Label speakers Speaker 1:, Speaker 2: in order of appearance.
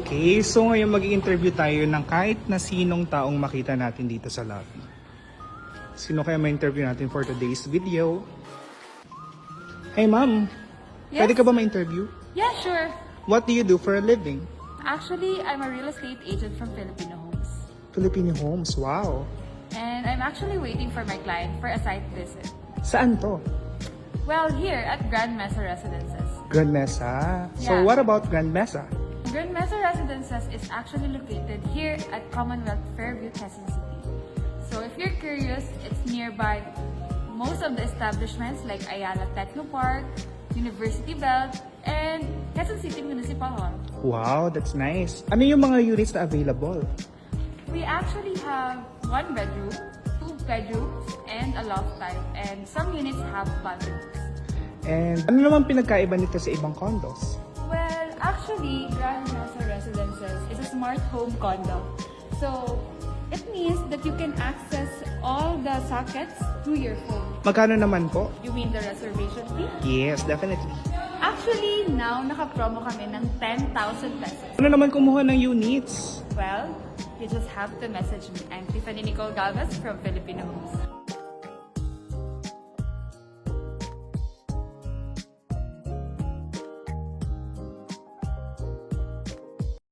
Speaker 1: Okay, so ngayon mag-i-interview tayo ng kahit na sinong taong makita natin dito sa lobby. Sino kaya ma-interview natin for today's video? Hey ma'am,
Speaker 2: Yes?
Speaker 1: pwede ka ba ma-interview?
Speaker 2: Yeah, sure.
Speaker 1: What do you do for a living?
Speaker 2: Actually, I'm a real estate agent from Filipino Homes.
Speaker 1: Filipino Homes, wow.
Speaker 2: And I'm actually waiting for my client for a site visit.
Speaker 1: Saan to?
Speaker 2: Well, here at Grand Mesa Residences.
Speaker 1: Grand Mesa. So
Speaker 2: Yeah.
Speaker 1: what about Grand Mesa?
Speaker 2: Grand Mesa Residences is actually located here at Commonwealth Fairview, Quezon City. So if you're curious, it's nearby most of the establishments like Ayala Techno Park, University Belt, and Quezon City Municipal Hall.
Speaker 1: Wow, that's nice. Ano yung mga units na available?
Speaker 2: We actually have 1 bedroom, 2 bedrooms, and a loft type, and some units have balconies.
Speaker 1: And ano naman pinagkaiba nito sa ibang condos?
Speaker 2: Well, actually, Grand Mesa Residences is a smart home condo. So, it means that you can access all the sockets through your phone.
Speaker 1: Magkano naman po?
Speaker 2: You mean the reservation fee?
Speaker 1: Yes, definitely.
Speaker 2: Actually, now, naka-promo kami ng 10,000 pesos.
Speaker 1: Ano naman kumuha ng units?
Speaker 2: Well, you just have to message me. I'm Tiffany Nicole Galvez from Filipino Homes.